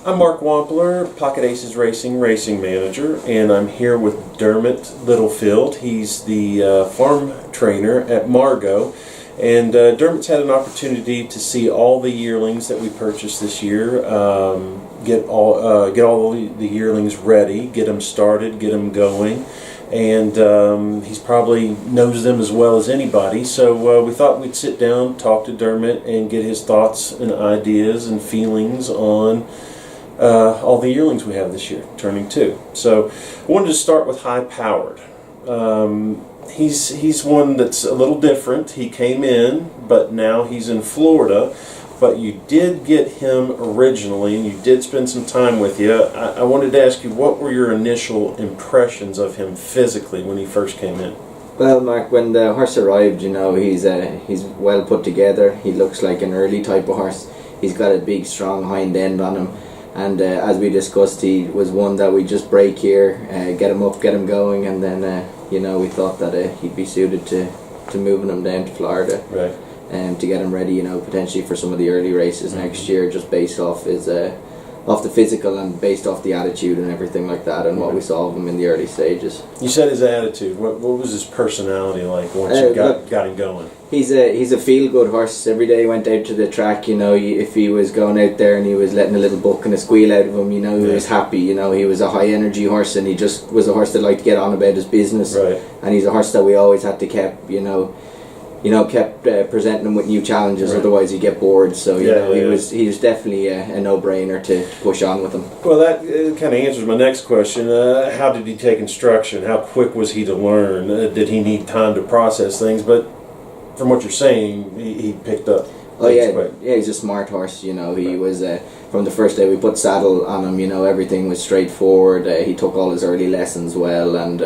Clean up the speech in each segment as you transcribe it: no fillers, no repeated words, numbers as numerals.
I'm Mark Wampler, Pocket Aces Racing Manager, and I'm here with Dermot Littlefield. He's the farm trainer at Margot, and Dermot's had an opportunity to see all the yearlings that we purchased this year, get all the yearlings ready, get them started, get them going, and he's probably knows them as well as anybody. So we thought we'd sit down, talk to Dermot, and get his thoughts and ideas and feelings on all the yearlings we have this year, turning 2. So I wanted to start with High Powered. He's one that's a little different. He came in, but now he's in Florida. But you did get him originally, and you did spend some time with you. I wanted to ask you, what were your initial impressions of him physically when he first came in? Well, Mark, when the horse arrived, you know, he's well put together. He looks like an early type of horse. He's got a big, strong hind end on him. And as we discussed, he was one that we just break here, get him up, get him going, and then you know, we thought that he'd be suited to moving him down to Florida, right? To get him ready, you know, potentially for some of the early races next year, just based off his off the physical and based off the attitude and everything like that, and what we saw of him in the early stages. You said his attitude. What was his personality like once you got him going? He's a feel-good horse. Every day he went out to the track, you know, if he was going out there and he was letting a little buck and a squeal out of him, you know, he was happy. You know, he was a high-energy horse, and he just was a horse that liked to get on about his business. Right. And he's a horse that we always had to kept presenting him with new challenges. Right. Otherwise he'd get bored. So he was definitely a no-brainer to push on with him. Well, that kind of answers my next question. How did he take instruction? How quick was he to learn? Did he need time to process things? But from what you're saying, he picked up. Oh yeah, he's a smart horse. You know, he was from the first day we put saddle on him. You know, everything was straightforward. He took all his early lessons well, and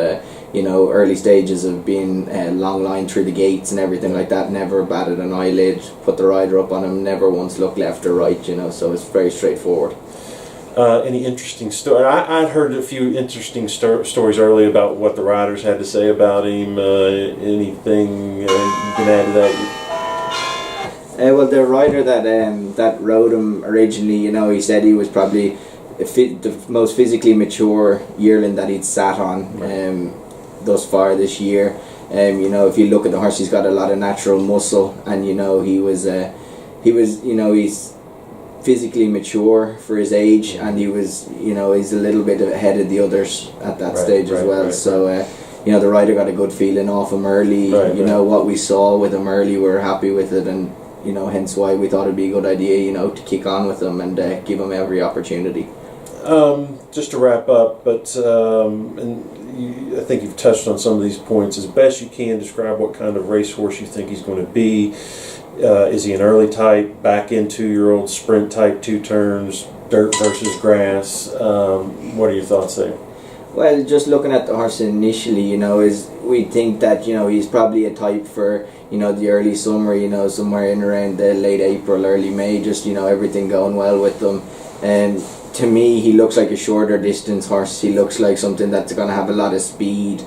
you know, early stages of being long line through the gates and everything like that. Never batted an eyelid. Put the rider up on him. Never once looked left or right. You know, so it's very straightforward. Any interesting story? I'd heard a few interesting stories earlier about what the riders had to say about him. Anything you can add to that? Well, the rider that rode him originally, you know, he said he was probably the most physically mature yearling that he'd sat on thus far this year. You know, if you look at the horse, he's got a lot of natural muscle, and you know, he's physically mature for his age, and he's a little bit ahead of the others at that stage as well. So you know, the rider got a good feeling off him early. You know, what we saw with him early, we were happy with it, and you know, hence why we thought it'd be a good idea, you know, to kick on with him and give him every opportunity. Just to wrap up, but I think you've touched on some of these points as best you can. Describe what kind of racehorse you think he's going to be. Is he an early type, back into your old sprint type, 2 turns, dirt versus grass? What are your thoughts there? Well, just looking at the horse initially, you know, we think that, you know, he's probably a type for, you know, the early summer, you know, somewhere in around the late April, early May, just, you know, everything going well with them. And to me, he looks like a shorter distance horse. He looks like something that's going to have a lot of speed.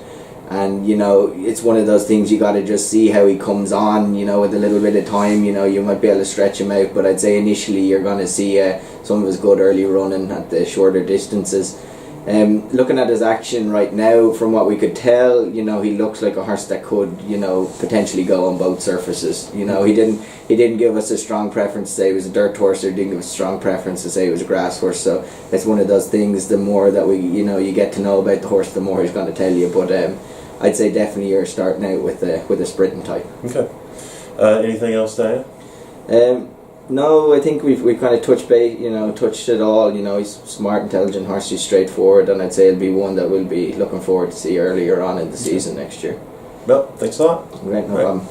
And, you know, it's one of those things you got to just see how he comes on, you know, with a little bit of time. You know, you might be able to stretch him out, but I'd say initially you're going to see some of his good early running at the shorter distances. Looking at his action right now, from what we could tell, you know, he looks like a horse that could, you know, potentially go on both surfaces. You know, he didn't give us a strong preference to say he was a dirt horse, or didn't give us a strong preference to say he was a grass horse. So it's one of those things, the more that you get to know about the horse, the more he's going to tell you. But I'd say definitely you're starting out with a sprinting type. Okay. Anything else to add? No, I think we've kind of touched it all. You know, he's a smart, intelligent horse. He's straightforward, and I'd say it'll be one that we'll be looking forward to see earlier on in the season next year. Well, thanks a lot. Great, no problem.